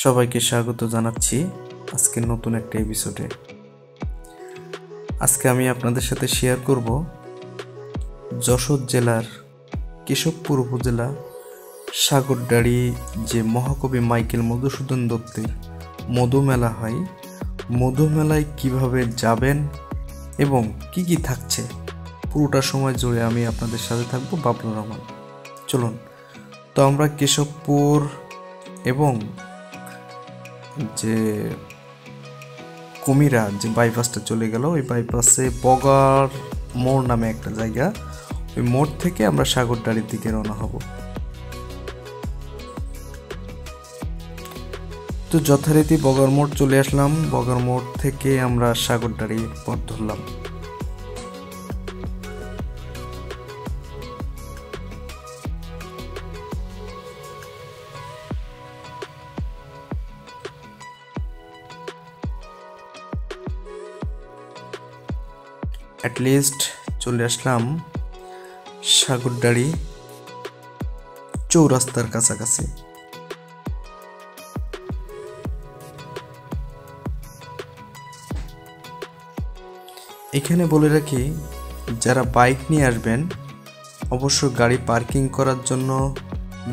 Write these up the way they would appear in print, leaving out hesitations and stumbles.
সবাইকে স্বাগত জানাচ্ছি আজকের নতুন একটা এপিসোডে। আজকে আমি আপনাদের সাথে শেয়ার করব যশোর জেলার কেশবপুর উপজেলা সাগরদাড়ি যে মহাকবি মাইকেল মধুসূদন দত্তের মধুমেলা হয়, মধুমেলায় কিভাবে যাবেন এবং কি কি থাকছে পুরোটা সময় জুড়ে আমি আপনাদের সাথে থাকবো বাবলুর রহমান। চলুন তো আমরা কেশবপুর এবং যে কুমিরা যে বাইপাসটা চলে গেল, ওই বাইপাসে বগার মোড় নামে একটা জায়গা, ওই মোড় থেকে আমরা সাগরদাড়ির দিকে রওনা হব। তো যথারীতি বগার মোড় চলে আসলাম, বগার মোড় থেকে আমরা সাগরদাড়ি পথ ধরলাম। অ্যাটলিস্ট চলে আসলাম সাগরদাড়ি চৌরাস্তার কাছাকাছি। এখানে বলে রাখি, যারা বাইক নিয়ে আসবেন অবশ্য গাড়ি পার্কিং করার জন্য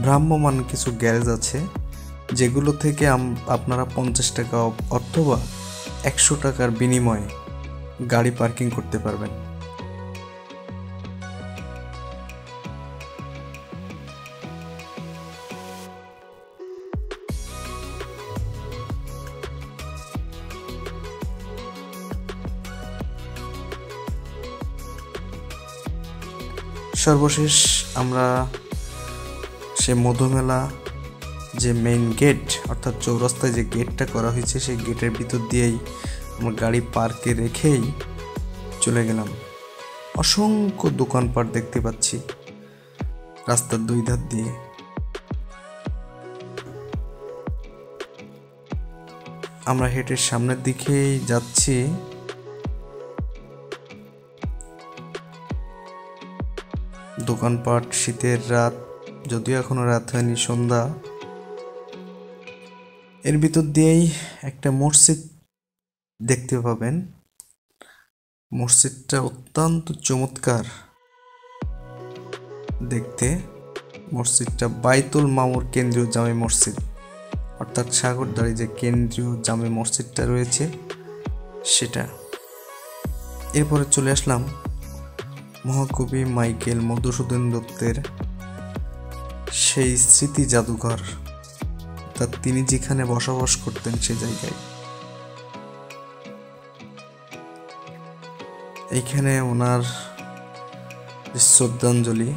ভ্রাম্যমান কিছু গ্যারেজ আছে, যেগুলো থেকে আপনারা 50 টাকা অথবা 100 টাকার বিনিময়ে গাড়ি পার্কিং করতে পারবেন। সর্বশেষ আমরা সে মধুমেলা যে মেইন গেট অর্থাৎ চৌরাস্তায় যে গেটটা করা হয়েছে, সেই গেটের ভিতর দিয়েই আমরা গাড়ি পার্কে রেখেই চলে গেলাম। অসংখ্য দোকানপাট দেখতে পাচ্ছি রাস্তার দুই ধার দিয়ে। আমরা হেঁটে সামনের দিকেই যাচ্ছি। দোকানপাট, শীতের রাত, যদিও এখনো রাত হয়নি, সন্ধ্যা। এর ভিতর দিয়েই একটা মসজিদ দেখতে পাবেন। মসজিদটা অত্যন্ত চমৎকার দেখতে। মসজিদটা বাইতুল মামুর কেন্দ্রীয় জামে মসজিদ, অর্থাৎ সাগরদাড়ি যে কেন্দ্রীয় জামে মসজিদটা রয়েছে সেটা। এরপরে চলে আসলাম মহাকবি মাইকেল মধুসূদন দত্তের সেই স্মৃতি জাদুঘর, অর্থাৎ তিনি যেখানে বসবাস করতেন সে জায়গায়। এইখানে ওনার শ্রদ্ধাঞ্জলি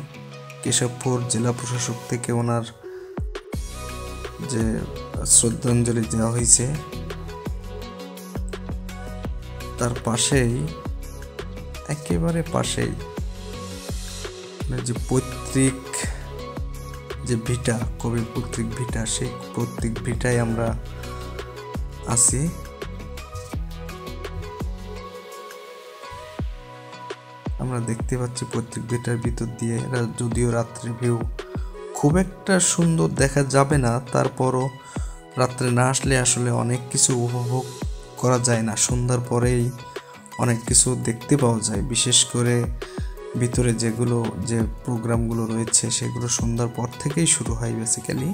কেশবপুর জেলা প্রশাসক থেকে ওনার যে শ্রদ্ধাঞ্জলি দেওয়া হয়েছে, তার পাশেই একেবারে পাশেই যে পৈতৃক যে ভিটা, কবির পৈতৃক ভিটা, সেই পৈতৃক ভিটায় আমরা আছি। আমরা দেখতে পাচ্ছি পৈতৃক ভিটার ভিতর দিয়ে, যদিও রাত্রে ভিউ খুব একটা সুন্দর দেখা যাবে না, তারপরও রাত্রে না আসলে আসলে অনেক কিছু উপভোগ করা যায় না। সন্ধ্যার পরেই অনেক কিছু দেখতে পাওয়া যায়, বিশেষ করে ভিতরে যেগুলো যে প্রোগ্রামগুলো রয়েছে সেগুলো সন্ধ্যার পর থেকেই শুরু হয় বেসিক্যালি।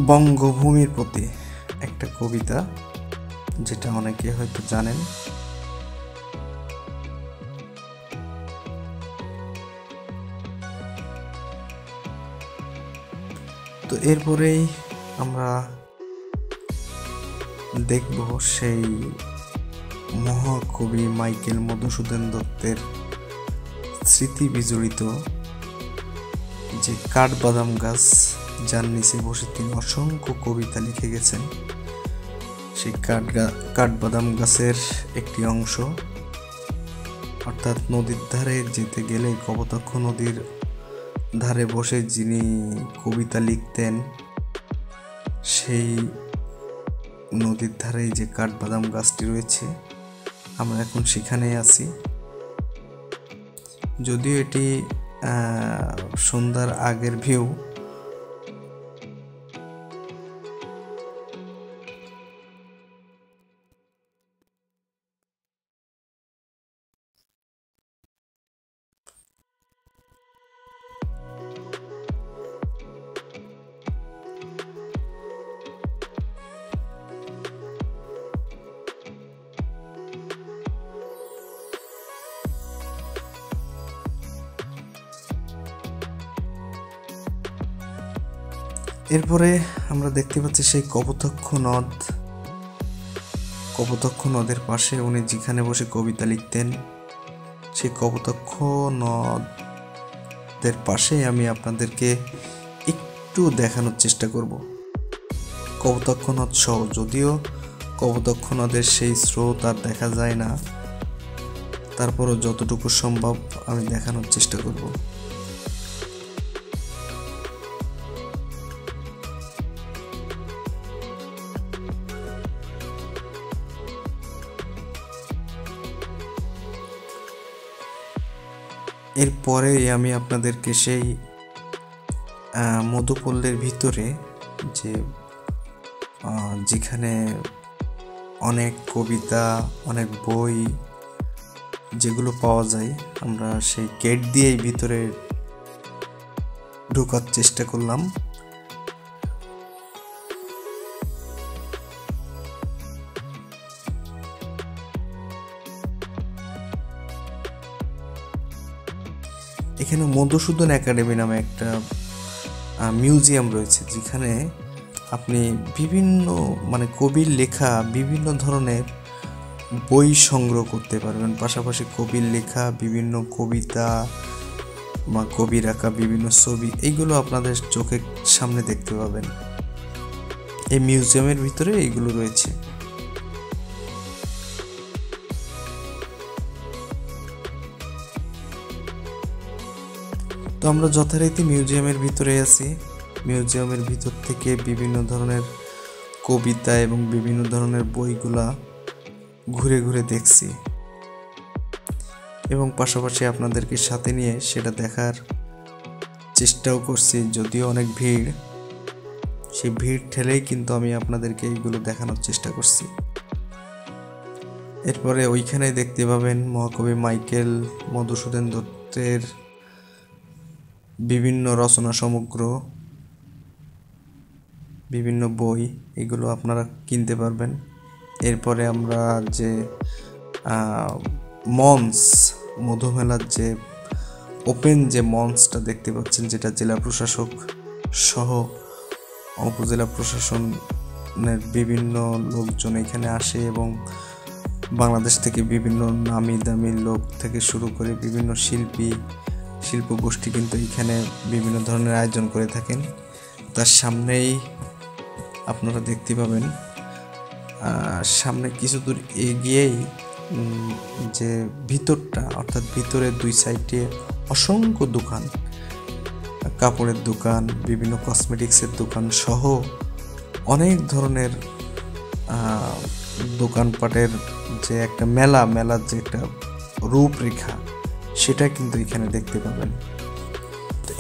বঙ্গভূমির প্রতি একটা কবিতা, যেটা অনেকে হয়তো জানেন। তো এরপরেই আমরা দেখব সেই মহাকবি মাইকেল মধুসূদন দত্তের স্মৃতি বিজড়িত যে কাঠবাদাম গাছ, যার নিচে বসে তিনি অসংখ্য কবিতা লিখে গেছেন, সেই কাঠবাদাম গাছের একটি অংশ। অর্থাৎ নদীর ধারে যেতে গেলে কপোতাক্ষ নদীর ধারে বসে যিনি কবিতা লিখতেন, সেই নদীর ধারে যে কাঠবাদাম গাছটি রয়েছে, আমরা এখন সেখানেই আছি। যদিও এটি সন্ধ্যার আগের ভিউ। এরপরে আমরা দেখতে পাচ্ছি সেই কপোতাক্ষ নদ। কপোতাক্ষ নদের পাশে উনি যেখানে বসে কবিতা লিখতেন, সেই কপোতাক্ষ নদের পাশে আমি আপনাদেরকে একটু দেখানোর চেষ্টা করব। কপোতাক্ষ নদ সহ, যদিও কপোতাক্ষ নদের সেই স্রোত আর দেখা যায় না, তারপরও যতটুকু সম্ভব আমি দেখানোর চেষ্টা করব। এরপরে আমি আপনাদেরকে সেই মধুপল্লের ভিতরে যেখানে অনেক কবিতা, অনেক বই যেগুলো পাওয়া যায়, আমরা সেই গেট দিয়েই ভিতরে ঢোকার চেষ্টা করলাম। এখানে মধুসূদন একাডেমি নামে একটা মিউজিয়াম রয়েছে, যেখানে আপনি বিভিন্ন কবির লেখা বিভিন্ন ধরনের বই সংগ্রহ করতে পারবেন। পাশাপাশি কবির লেখা বিভিন্ন কবিতা বা কবির আঁকা বিভিন্ন ছবি, এইগুলো আপনাদের চোখের সামনে দেখতে পাবেন। এই মিউজিয়ামের ভিতরে এইগুলো রয়েছে। তো আমরা যথারীতি মিউজিয়ামের ভিতরে আছি। মিউজিয়ামের ভিতর থেকে বিভিন্ন ধরনের কবিতা এবং বিভিন্ন ধরনের বইগুলা ঘুরে ঘুরে দেখছি, এবং পাশাপাশি আপনাদেরকে সাথে নিয়ে সেটা দেখার চেষ্টাও করছি। যদিও অনেক ভিড়, সেই ভিড় ঠেলেই কিন্তু আমি আপনাদেরকে এইগুলো দেখানোর চেষ্টা করছি। এরপরে ওইখানে দেখতে পাবেন মহাকবি মাইকেল মধুসূদন দত্তের বিভিন্ন রচনা সমগ্র, বিভিন্ন বই, এগুলো আপনারা কিনতে পারবেন। এরপরে আমরা যে মঞ্চ, মধুমেলার যে ওপেন যে মঞ্চটা দেখতে পাচ্ছেন, যেটা জেলা প্রশাসক সহ উপজেলা প্রশাসনের বিভিন্ন লোকজন এখানে আসে, এবং বাংলাদেশ থেকে বিভিন্ন নামি দামি লোক থেকে শুরু করে বিভিন্ন শিল্প গোষ্ঠী কিন্তু এখানে বিভিন্ন ধরনের আয়োজন করে থাকেন। তার সামনেই আপনারা দেখতে পাবেন, সামনে কিছু দূর এগিয়েই যে ভিতরটা, অর্থাৎ ভিতরের দুই সাইডে অসংখ্য দোকান, কাপড়ের দোকান, বিভিন্ন কসমেটিক্সের দোকান সহ অনেক ধরনের দোকানপাটের যে একটা মেলার যে একটা রূপরেখা, সেটা কিন্তু এখানে দেখতে পাবেন।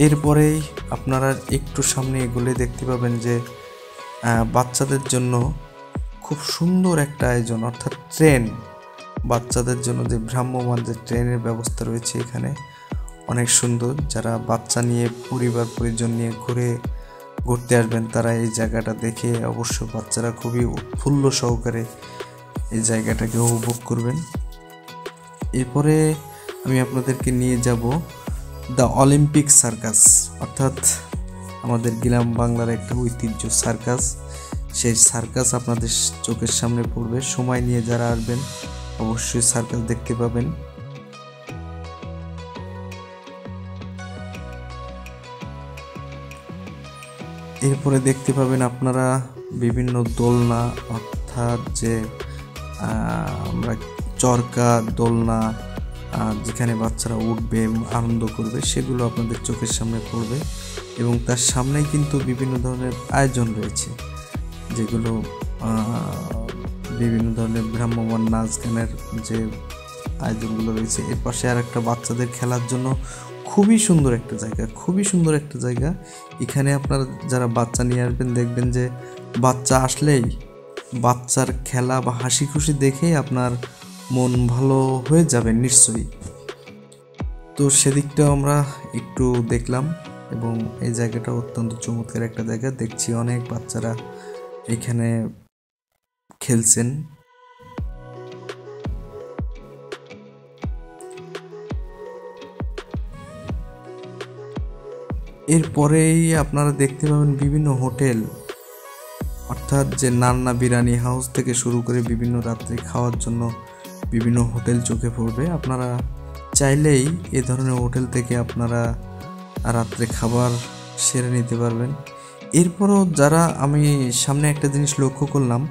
এরপরেই আপনারা একটু সামনে এগুলো দেখতে পাবেন যে বাচ্চাদের জন্য খুব সুন্দর একটা আয়োজন, অর্থাৎ ট্রেন, বাচ্চাদের জন্য যে ভ্রাম্যমাণ যে ট্রেনের ব্যবস্থা রয়েছে এখানে অনেক সুন্দর। যারা বাচ্চা নিয়ে পরিবার পরিজন নিয়ে ঘুরতে আসবেন, তারা এই জায়গাটা দেখে অবশ্য বাচ্চারা খুবই উৎফুল্ল সহকারে এই জায়গাটাকে উপভোগ করবেন। এরপরে আমি আপনাদেরকে নিয়ে যাব দ্য অলিম্পিক সার্কাস, অর্থাৎ আমাদের গ্রাম বাংলার একটা ঐতিহ্য সার্কাস। সেই সার্কাস আপনাদের চোখের সামনে পড়বে। সময় নিয়ে যারা আসবেন অবশ্যই সার্কাস দেখতে পাবেন। এরপরে দেখতে পাবেন আপনারা বিভিন্ন দোলনা, অর্থাৎ যে আমরা চরকা দোলনা, যেখানে বাচ্চারা উঠবে আনন্দ করবে, সেগুলো আপনাদের চোখের সামনে পড়বে। এবং তার সামনেই কিন্তু বিভিন্ন ধরনের আয়োজন রয়েছে, যেগুলো বিভিন্ন ধরনের ভ্রাম্যমাণ নাচ গানের যে আয়োজনগুলো রয়েছে। এর পাশে আর একটা বাচ্চাদের খেলার জন্য খুবই সুন্দর একটা জায়গা, খুবই সুন্দর একটা জায়গা। এখানে আপনারা যারা বাচ্চা নিয়ে আসবেন দেখবেন যে বাচ্চা আসলেই বাচ্চার খেলা বা হাসি খুশি দেখেই আপনার মন ভালো হয়ে যাবে নিশ্চয়ই। তো সেদিকটাও আমরা একটু দেখলাম এবং এই জায়গাটা অত্যন্ত চমৎকার একটা জায়গা। দেখছি অনেক বাচ্চারা এখানে খেলছেন। এরপরেই আপনারা দেখতে পাবেন বিভিন্ন হোটেল, অর্থাৎ যে নান্না বিরিয়ানি হাউস থেকে শুরু করে বিভিন্ন রাত্রে খাওয়ার জন্য বিভিন্ন হোটেল চোখে পড়বে। আপনারা চাইলেই এ ধরনের হোটেল থেকে আপনারা রাত্রে খাবার সেরে নিতে পারবেন। এরপরও যারা আমি সামনে একটা জিনিস লক্ষ্য করলাম,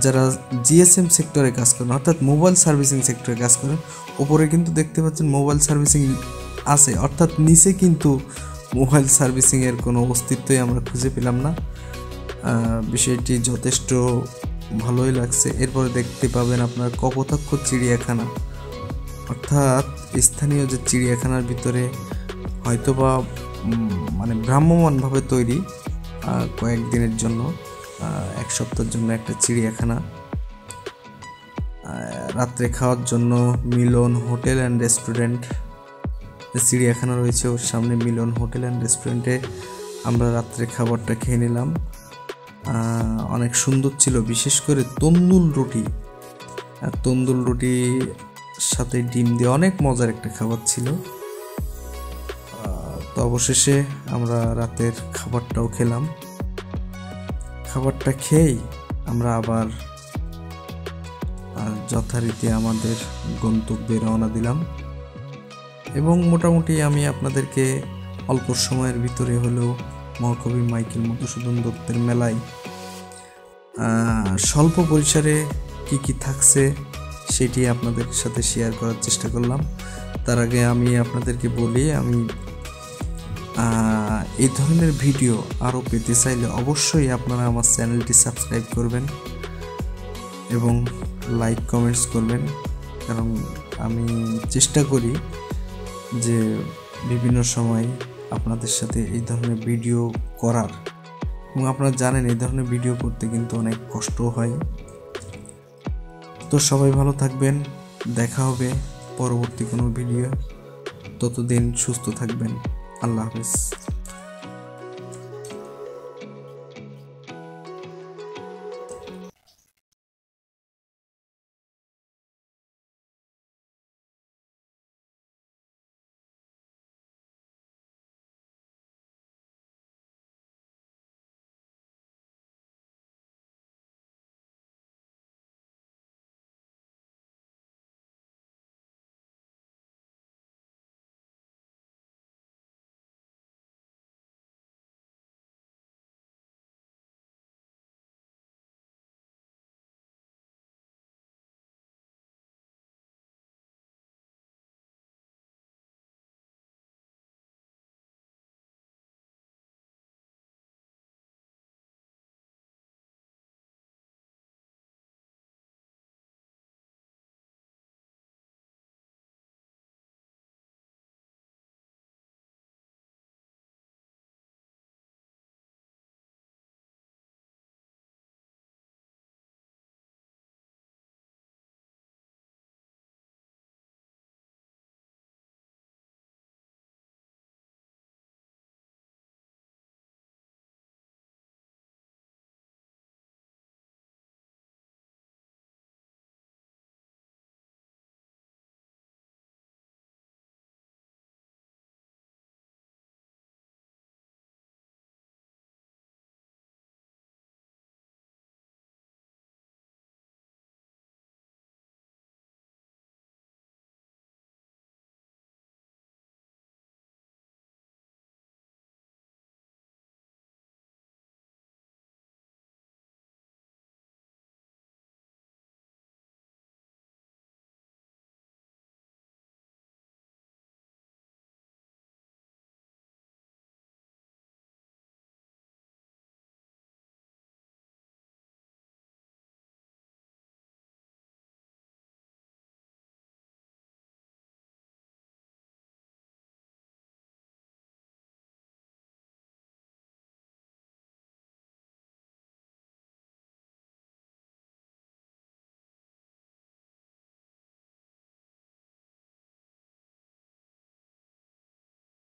যারা জিএসএম সেক্টরে কাজ করেন অর্থাৎ মোবাইল সার্ভিসিং সেক্টরে কাজ করেন, ওপরে কিন্তু দেখতে পাচ্ছেন মোবাইল সার্ভিসিং আছে, অর্থাৎ নিচে কিন্তু মোবাইল সার্ভিসিংয়ের কোনো অস্তিত্বই আমরা খুঁজে পেলাম না। বিষয়টি যথেষ্ট ভালোই লাগছে। এরপরে দেখতে পাবেন আপনার কপোতাক্ষ চিড়িয়াখানা, অর্থাৎ স্থানীয় যে চিড়িয়াখানার ভিতরে হয়তোবা মানে ভ্রাম্যমাণভাবে তৈরি কয়েকদিনের জন্য, এক সপ্তাহের জন্য একটা চিড়িয়াখানা। রাত্রে খাওয়ার জন্য মিলন হোটেল অ্যান্ড রেস্টুরেন্ট, চিড়িয়াখানা রয়েছে ওর সামনে মিলন হোটেল অ্যান্ড রেস্টুরেন্টে আমরা রাত্রে খাবারটা খেয়ে নিলাম। অনেক সুন্দর ছিল, বিশেষ করে তন্দুর রুটি, তন্দুর রুটির সাথে ডিম দিয়ে অনেক মজার একটা খাবার ছিল। তো অবশেষে আমরা রাতের খাবারটাও খেলাম। খাবারটা খেয়েই আমরা আবার যথারীতি আমাদের গন্তব্যে রওনা দিলাম এবং মোটামুটি আমি আপনাদেরকে অল্প সময়ের ভিতরে হলেও মহাকবি মাইকেল মধুসূদন দত্তের মেলায় স্বল্প পরিসরে কি থাকছে সেটি আপনাদের সাথে শেয়ার করার চেষ্টা করলাম। তার আগে আমি আপনাদেরকে বলি, আমি এই ধরনের ভিডিও আরও পেতে চাইলে অবশ্যই আপনারা আমার চ্যানেলটি সাবস্ক্রাইব করবেন এবং লাইক কমেন্টস করবেন, কারণ আমি চেষ্টা করি যে বিভিন্ন সময় আপনাদের সাথে এই ধরনের ভিডিও করার, এবং আপনারা জানেন এই ধরনের ভিডিও করতে কিন্তু অনেক কষ্ট হয়। তো সবাই ভালো থাকবেন, দেখা হবে পরবর্তী কোনো ভিডিও, ততদিন সুস্থ থাকবেন। আল্লাহ হাফেজ।